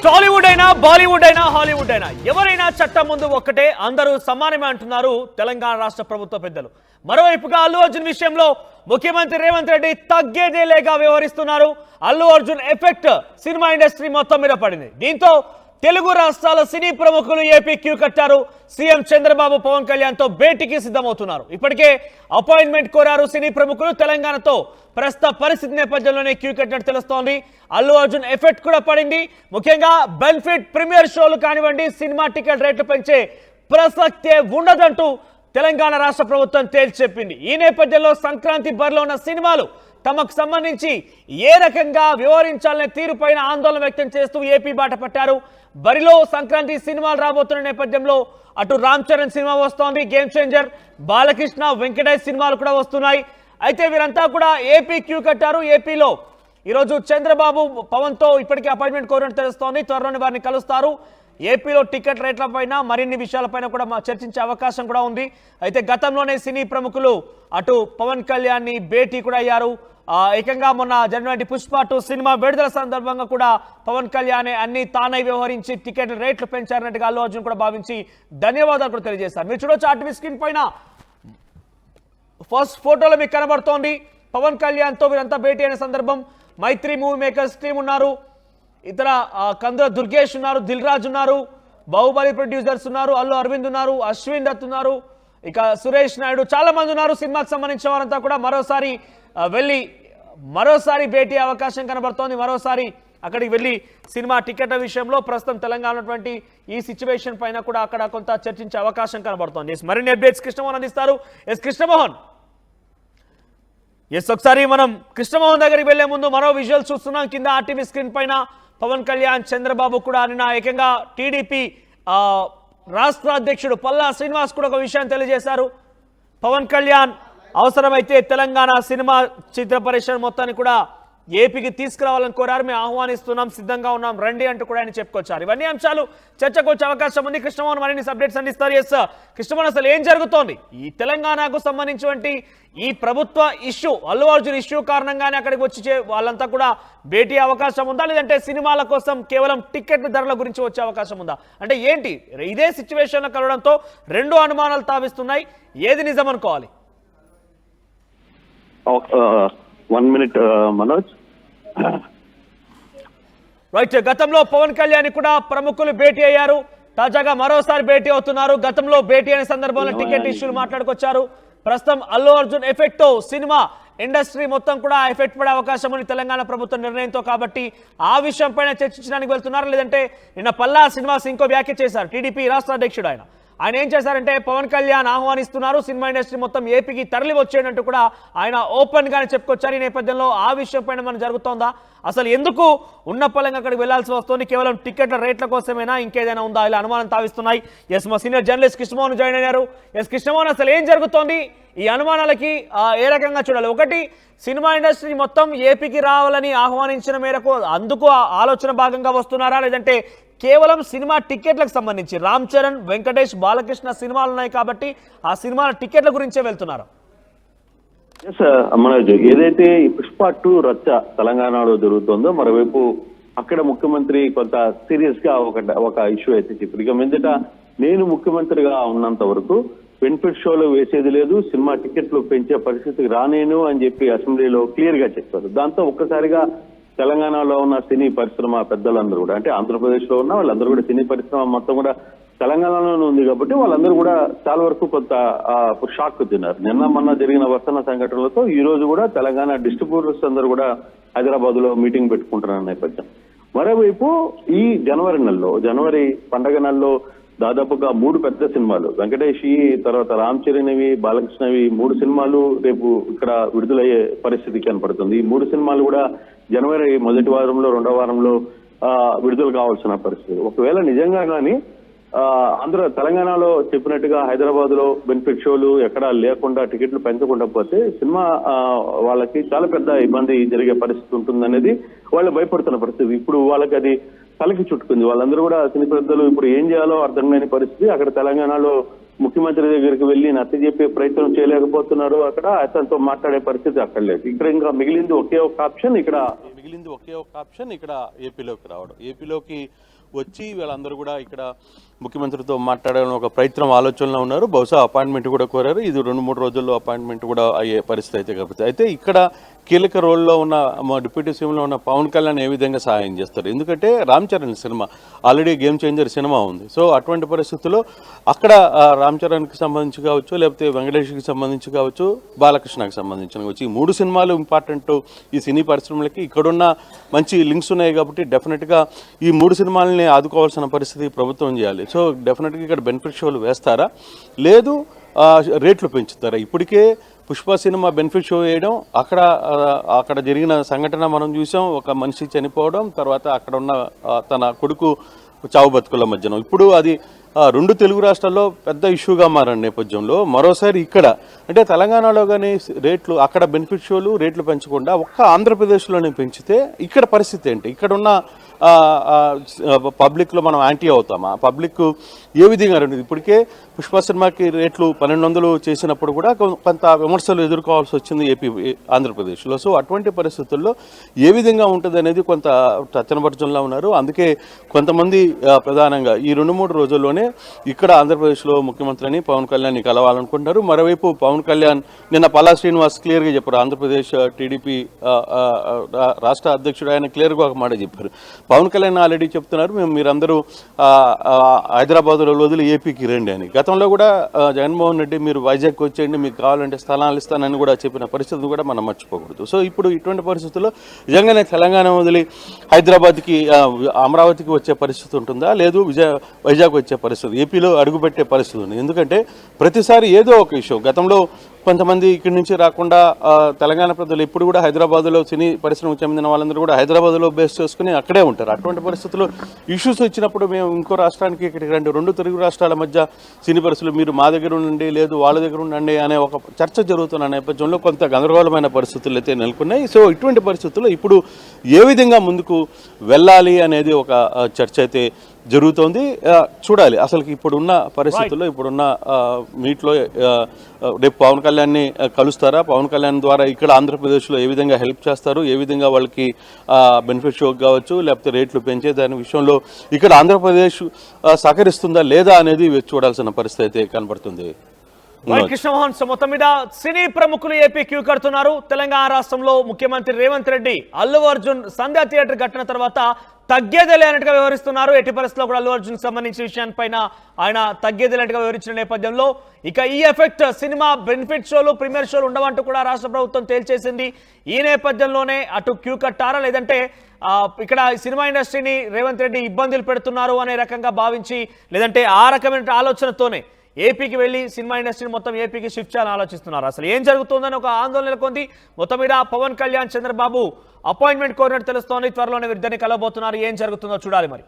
టాలీవుడ్ అయినా బాలీవుడ్ అయినా హాలీవుడ్ అయినా ఎవరైనా చట్టం ముందు ఒక్కటే అందరూ సమానమే అంటున్నారు తెలంగాణ రాష్ట్ర ప్రభుత్వ పెద్దలు. మరోవైపుగా అల్లు అర్జున్ విషయంలో ముఖ్యమంత్రి రేవంత్ రెడ్డి తగ్గేదేలేగా వ్యవహరిస్తున్నారు. Allu Arjun effect cinema industry మొత్తం మీద పడింది. దీంతో తెలుగు రాష్ట్రాల సినీ ప్రముఖులు ఏపీ క్యూ కట్టారు. సీఎం చంద్రబాబు పవన్ కళ్యాణ్ తో భేటీకి సిద్ధమవుతున్నారు. ఇప్పటికే అపాయింట్మెంట్ కోరారు సినీ ప్రముఖులు. తెలంగాణతో ప్రస్తుత పరిస్థితి నేపథ్యంలోనే క్యూ కట్టినట్టు తెలుస్తోంది. అల్లు అర్జున్ ఎఫెక్ట్ కూడా పడింది. ముఖ్యంగా బెనిఫిట్ ప్రీమియర్ షోలు కానివ్వండి, సినిమా టికెట్ రేట్లు పెంచే ప్రసక్తే ఉండదంటూ తెలంగాణ రాష్ట్ర ప్రభుత్వం తేల్చి చెప్పింది. ఈ నేపథ్యంలో సంక్రాంతి బరిలో ఉన్న సినిమాలు తమకు సంబంధించి ఏ రకంగా వ్యవహరించాలనే తీరుపైన ఆందోళన వ్యక్తం చేస్తూ ఏపీ బాట పట్టారు. బరిలో సంక్రాంతి సినిమాలు రాబోతున్న నేపథ్యంలో అటు రామ్ చరణ్ సినిమా వస్తోంది, గేమ్ చేంజర్, బాలకృష్ణ, వెంకటేష్ సినిమాలు కూడా వస్తున్నాయి. అయితే వీరంతా కూడా ఏపీ క్యూ కట్టారు. ఏపీలో ఈరోజు చంద్రబాబు పవన్ తో ఇప్పటికే అపాయింట్మెంట్ కోరినట్టు తెలుస్తోంది. త్వరలోనే వారిని కలుస్తారు. ఏపీలో టికెట్ రేట్లపైన మరిన్ని విషయాలపైన కూడా చర్చించే అవకాశం కూడా ఉంది. అయితే గతంలోనే సినీ ప్రముఖులు అటు పవన్ కళ్యాణ్ ని భేటీ కూడా అయ్యారు. ఏకంగా మొన్న జరిగినటువంటి పుష్ప 2 సినిమా విడుదల సందర్భంగా కూడా పవన్ కళ్యాణ్ అన్ని తానై వ్యవహరించి టికెట్ రేట్లు పెంచారన్నట్టుగా అల్లు అర్జున్ కూడా భావించి ధన్యవాదాలు కూడా తెలియజేశారు. మీరు చూడొచ్చు ఆర్టీవీ స్క్రీన్ పైన ఫస్ట్ ఫోటోలో మీకు కనబడుతోంది. పవన్ కళ్యాణ్ తో వీరంతా భేటీ అయిన సందర్భం. మైత్రి మూవీ మేకర్స్ టీమ్ ఉన్నారు, ఇతర కందుల దుర్గేష్ ఉన్నారు, దిల్ రాజు ఉన్నారు, బాహుబలి ప్రొడ్యూసర్స్ ఉన్నారు, అల్లు అరవింద్ ఉన్నారు, అశ్విన్ దత్ ఉన్నారు, ఇక సురేష్ నాయుడు, చాలా మంది ఉన్నారు. సినిమాకి సంబంధించిన వారంతా కూడా మరోసారి వెళ్ళి మరోసారి భేటీ అవకాశం కనబడుతోంది. మరోసారి అక్కడికి వెళ్ళి సినిమా టికెట్ల విషయంలో ప్రస్తుతం తెలంగాణ ఉన్నటువంటి ఈ సిచ్యువేషన్ పైన కూడా అక్కడ కొంత చర్చించే అవకాశం కనబడుతోంది. మరిన్ని అప్డేట్స్ కృష్ణమోహన్ అందిస్తారు. కృష్ణమోహన్, ఒకసారి మనం కృష్ణమోహన్ దగ్గరికి వెళ్లే ముందు మరో విజువల్ చూస్తున్నాం. కింద ఆర్టీవీ స్క్రీన్ పైన పవన్ కళ్యాణ్, చంద్రబాబు కూడా నిన్న ఏకంగా టీడీపీ రాష్ట్ర అధ్యక్షుడు పల్లా శ్రీనివాస్ కూడా ఒక విషయాన్ని తెలియజేశారు. పవన్ కళ్యాణ్ అవసరమైతే తెలంగాణ సినిమా చిత్ర పరిశ్రమ మొత్తాన్ని కూడా ఏపీకి తీసుకురావాలని కోరారు. మేము ఆహ్వానిస్తున్నాం, సిద్ధంగా ఉన్నాం, రండి అంటూ కూడా ఆయన చెప్పుకొచ్చారు. ఇవన్నీ అంశాలు చర్చకు వచ్చే అవకాశం ఉంది. కృష్ణమోహన్ మరిన్ని అప్డేట్స్ అందిస్తారు. కృష్ణమోహన్, అసలు ఏం జరుగుతోంది? ఈ తెలంగాణకు సంబంధించినటువంటి ఈ ప్రభుత్వ ఇష్యూ, అల్లు అర్జున్ ఇష్యూ కారణంగానే అక్కడికి వచ్చి వాళ్ళంతా కూడా భేటీ అవకాశం ఉందా, లేదంటే సినిమాల కోసం కేవలం టికెట్ ధరల గురించి వచ్చే అవకాశం ఉందా? అంటే ఏంటి ఇదే సిచ్యువేషన్ కలవడంతో రెండు అనుమానాలు తావిస్తున్నాయి. ఏది నిజం అనుకోవాలి? 1 minute, మనోజ్. రైట్, గతంలో పవన్ కళ్యాణ్ కూడా ప్రముఖులు భేటీ అయ్యారు. తాజాగా మరోసారి భేటీ అవుతున్నారు. గతంలో భేటీ అయిన సందర్భంలో టికెట్ ఇష్యూలు మాట్లాడుకొచ్చారు. ప్రస్తుతం అల్లు అర్జున్ ఎఫెక్ట్ తో సినిమా ఇండస్ట్రీ మొత్తం కూడా ఎఫెక్ట్ పడే అవకాశం ఉంది తెలంగాణ ప్రభుత్వం నిర్ణయంతో. కాబట్టి ఆ విషయం పైన చర్చించడానికి వెళ్తున్నారు. లేదంటే నిన్న పల్లా శ్రీనివాస్ ఇంకో వ్యాఖ్య చేశారు. టీడీపీ రాష్ట్ర అధ్యక్షుడు ఆయన ఏం చేశారంటే, పవన్ కళ్యాణ్ ఆహ్వానిస్తున్నారు, సినిమా ఇండస్ట్రీ మొత్తం ఏపీకి తరలి వచ్చేటట్టు కూడా ఆయన ఓపెన్ గానే చెప్పుకొచ్చారు. ఈ నేపథ్యంలో ఆ విషయం పైన మనం జరుగుతోందా, అసలు ఎందుకు ఉన్న పలంగా అక్కడికి వెళ్లాల్సి వస్తుంది, కేవలం టికెట్ల రేట్ల కోసమేనా, ఇంకేదైనా ఉందా, ఇలా అనుమానం తావిస్తున్నాయి. మా సీనియర్ జర్నలిస్ట్ కృష్ణమోహన్ జాయిన్ అయ్యారు. కృష్ణమోహన్, అసలు ఏం జరుగుతోంది? ఈ అనుమానాలకి ఏ రకంగా చూడాలి? ఒకటి, సినిమా ఇండస్ట్రీ మొత్తం ఏపీకి రావాలని ఆహ్వానించిన మేరకు అందుకు ఆలోచన భాగంగా వస్తున్నారా, లేదంటే కేవలం సినిమా టికెట్లకు సంబంధించి రామ్ చరణ్, వెంకటేష్, బాలకృష్ణ సినిమాలు ఉన్నాయి కాబట్టి ఆ సినిమాల టికెట్ల గురించే వెళ్తున్నారు? మనోజ్, ఏదైతే ఈ పుష్ప 2 రచ్చ తెలంగాణలో జరుగుతుందో, మరోవైపు అక్కడ ముఖ్యమంత్రి కొంత సీరియస్ గా ఒక ఇష్యూ అయితే చెప్పారు. ఇక మీదట నేను ముఖ్యమంత్రిగా ఉన్నంత వరకు బెనిఫిట్ షోలు వేసేది లేదు, సినిమా టికెట్లు పెంచే పరిస్థితికి రానేను అని చెప్పి అసెంబ్లీలో క్లియర్ గా చెప్పారు. దాంతో ఒక్కసారిగా తెలంగాణలో ఉన్న సినీ పరిశ్రమ పెద్దలందరూ కూడా, అంటే ఆంధ్రప్రదేశ్ లో ఉన్న వాళ్ళందరూ కూడా, సినీ పరిశ్రమ మొత్తం కూడా తెలంగాణలోనే ఉంది కాబట్టి వాళ్ళందరూ కూడా చాలా వరకు కొంత షాక్ తిన్నారు. నిన్న మొన్న జరిగిన వర్షన సంఘటనలతో ఈ రోజు కూడా తెలంగాణ డిస్ట్రిబ్యూటర్స్ అందరూ కూడా హైదరాబాద్ లో మీటింగ్ పెట్టుకుంటున్న నేపథ్యం. మరోవైపు ఈ జనవరి పండగ నెలలో దాదాపుగా 3 పెద్ద సినిమాలు, వెంకటేష్, తర్వాత రామ్ చరణ్వి, బాలకృష్ణవి 3 సినిమాలు రేపు ఇక్కడ విడుదలయ్యే పరిస్థితి కనపడుతుంది. ఈ 3 సినిమాలు కూడా జనవరి మొదటి వారంలో, 2వ వారంలో విడుదల కావాల్సిన పరిస్థితి. ఒకవేళ నిజంగా కానీ తెలంగాణలో చెప్పినట్టుగా హైదరాబాద్ లో బెనిఫిట్ షోలు ఎక్కడా లేకుండా, టికెట్లు పెంచకుండా పోతే సినిమా వాళ్ళకి చాలా పెద్ద ఇబ్బంది జరిగే పరిస్థితి ఉంటుందనేది వాళ్ళు భయపడుతున్న పరిస్థితి. ఇప్పుడు వాళ్ళకి అది తలకి చుట్టుకుంది. వాళ్ళందరూ కూడా సినీ పెద్దలు ఇప్పుడు ఏం చేయాలో అర్థం కాని పరిస్థితి. అక్కడ తెలంగాణలో ముఖ్యమంత్రి దగ్గరికి వెళ్ళి నచ్చ చెప్పే ప్రయత్నం చేయలేకపోతున్నారు. అక్కడ అతనితో మాట్లాడే పరిస్థితి అక్కడ లేదు. ఇంకా మిగిలింది ఒకే ఒక ఆప్షన్ ఇక్కడ ఏపీలోకి రావడం. ఏపీలోకి వచ్చి వీళ్ళందరూ కూడా ఇక్కడ ముఖ్యమంత్రితో మాట్లాడాలని ఒక ప్రయత్నం ఆలోచనలో ఉన్నారు. బహుశా అపాయింట్మెంట్ కూడా కోరారు. ఇది 2-3 రోజుల్లో అపాయింట్మెంట్ కూడా అయ్యే పరిస్థితి అయితే కాబట్టి అయితే ఇక్కడ కీలక రోల్లో ఉన్న మా డిప్యూటీ సీఎంలో ఉన్న పవన్ కళ్యాణ్ ఏ విధంగా సహాయం చేస్తారు? ఎందుకంటే Ram Charan cinema already game changer cinema ఉంది. సో అటువంటి పరిస్థితుల్లో అక్కడ రామ్ చరణ్కి సంబంధించి కావచ్చు, లేకపోతే వెంకటేష్కి సంబంధించి కావచ్చు, బాలకృష్ణకి సంబంధించిన కావచ్చు, ఈ 3 సినిమాలు ఇంపార్టెంట్ ఈ సినీ పరిశ్రమలకి. ఇక్కడున్న మంచి లింక్స్ ఉన్నాయి కాబట్టి డెఫినెట్గా ఈ 3 సినిమాలని ఆదుకోవాల్సిన పరిస్థితి ప్రభుత్వం చేయాలి. సో డెఫినెట్గా ఇక్కడ బెనిఫిట్ షోలు వేస్తారా, లేదు రేట్లు పెంచుతారా? ఇప్పటికే పుష్ప సినిమా బెనిఫిట్ షో వేయడం, అక్కడ జరిగిన సంఘటన మనం చూసాం. ఒక మనిషి చనిపోవడం, తర్వాత అక్కడ ఉన్న తన కొడుకు చావు బతుకుల మధ్యన. ఇప్పుడు అది 2 తెలుగు రాష్ట్రాల్లో పెద్ద ఇష్యూగా మారిన నేపథ్యంలో మరోసారి ఇక్కడ అంటే తెలంగాణలో కానీ రేట్లు అక్కడ బెనిఫిట్ షోలు రేట్లు పెంచకుండా ఒక్క ఆంధ్రప్రదేశ్లోనే పెంచితే ఇక్కడ పరిస్థితి ఏంటి? ఇక్కడ ఉన్న పబ్లిక్లో మనం యాంటీ అవుతామా? పబ్లిక్ ఏ విధంగా ఉంటుంది? ఇప్పటికే పుష్ప సినిమాకి రేట్లు 1200 చేసినప్పుడు కూడా కొంత విమర్శలు ఎదుర్కోవాల్సి వచ్చింది ఆంధ్రప్రదేశ్లో. సో అటువంటి పరిస్థితుల్లో ఏ విధంగా ఉంటుంది అనేది కొంత చర్చనపరచంలో ఉన్నారు. అందుకే కొంతమంది ప్రధానంగా ఈ 2-3 రోజుల్లోనే ఇక్కడ ఆంధ్రప్రదేశ్లో ముఖ్యమంత్రిని పవన్ కళ్యాణ్ని కలవాలనుకుంటున్నారు. మరోవైపు పవన్ కళ్యాణ్ నిన్న పల్లా శ్రీనివాస్ క్లియర్గా చెప్పారు. ఆంధ్రప్రదేశ్ టీడీపీ రాష్ట్ర అధ్యక్షుడు ఆయన క్లియర్గా ఒక మాట చెప్పారు. పవన్ కళ్యాణ్ ఆల్రెడీ చెప్తున్నారు, మీరందరూ హైదరాబాద్లో వదిలి ఏపీకి రండి అని. గతంలో కూడా జగన్మోహన్ రెడ్డి మీరు వైజాగ్కి వచ్చేయండి, మీకు కావాలంటే స్థలాలు ఇస్తానని కూడా చెప్పిన పరిస్థితి కూడా మనం మర్చిపోకూడదు. సో ఇప్పుడు ఇటువంటి పరిస్థితుల్లో నిజంగానే తెలంగాణ వదిలి హైదరాబాద్కి అమరావతికి వచ్చే పరిస్థితి ఉంటుందా, లేదు వైజాగ్ వచ్చే పరిస్థితి, ఏపీలో అడుగుపెట్టే పరిస్థితి ఉంది? ఎందుకంటే ప్రతిసారి ఏదో ఒక ఇష్యూ. గతంలో కొంతమంది ఇక్కడి నుంచి రాకుండా తెలంగాణ ప్రజలు ఎప్పుడు కూడా హైదరాబాద్లో సినీ పరిశ్రమకు చెందిన వాళ్ళందరూ కూడా హైదరాబాద్లో బేస్ చేసుకుని అక్కడే ఉంటారు. అటువంటి పరిస్థితుల్లో ఇష్యూస్ వచ్చినప్పుడు మేము ఇంకో రాష్ట్రానికి ఇక్కడికి రండి, 2 తెలుగు రాష్ట్రాల మధ్య సినీ పరిస్థితులు మీరు మా దగ్గర ఉండండి, లేదు వాళ్ళ దగ్గర ఉండండి అనే ఒక చర్చ జరుగుతున్న నేపథ్యంలో కొంత గందరగోళమైన పరిస్థితులు అయితే నెలకొన్నాయి. సో ఇటువంటి పరిస్థితుల్లో ఇప్పుడు ఏ విధంగా ముందుకు వెళ్ళాలి అనేది ఒక చర్చ అయితే జరుగుతోంది. చూడాలి అసలు ఇప్పుడున్న పరిస్థితుల్లో, ఇప్పుడున్న మీట్లో రేపు పవన్ కళ్యాణ్ని కలుస్తారా, పవన్ కళ్యాణ్ ద్వారా ఇక్కడ ఆంధ్రప్రదేశ్లో ఏ విధంగా హెల్ప్ చేస్తారు, ఏ విధంగా వాళ్ళకి బెనిఫిట్ షో కావచ్చు, లేకపోతే రేట్లు పెంచే దాని విషయంలో ఇక్కడ ఆంధ్రప్రదేశ్ సహకరిస్తుందా లేదా అనేది చూడాల్సిన పరిస్థితి అయితే కనబడుతుంది. కృష్ణమోహన్, మొత్తం మీద సినీ ప్రముఖులు ఏపీ క్యూ కడుతున్నారు. తెలంగాణ రాష్ట్రంలో ముఖ్యమంత్రి రేవంత్ రెడ్డి అల్లు అర్జున్ సంధ్యా థియేటర్ ఘటన తర్వాత తగ్గేదేలే అన్నట్టుగా వ్యవహరిస్తున్నారు. ఎట్టి పరిస్థితుల్లో కూడా అల్లు అర్జున్ సంబంధించిన విషయాన్పైన ఆయన తగ్గేదేలన్నట్టుగా వ్యవహరించిన నేపథ్యంలో ఇక ఈ ఎఫెక్ట్ సినిమా బెనిఫిట్ షోలు, ప్రీమియర్ షోలు ఉండవంటూ కూడా రాష్ట్ర ప్రభుత్వం తేల్చేసింది. ఈ నేపథ్యంలోనే అటు క్యూ కట్టారా, లేదంటే ఇక్కడ సినిమా ఇండస్ట్రీని రేవంత్ రెడ్డి ఇబ్బందులు పెడుతున్నారు అనే రకంగా భావించి, లేదంటే ఆ రకమైన ఆలోచనతోనే ఏపీకి వెళ్ళి సినిమా ఇండస్ట్రీని మొత్తం ఏపీకి షిఫ్ట్ చేయాలని ఆలోచిస్తున్నారు? అసలు ఏం జరుగుతుందని ఒక ఆందోళన నెలకొంది. మొత్తం మీద పవన్ కళ్యాణ్, చంద్రబాబు అపాయింట్మెంట్ కోరినట్టు తెలుస్తోంది. త్వరలోనే వీరిద్దరిని కలవబోతున్నారు. ఏం జరుగుతుందో చూడాలి మరి.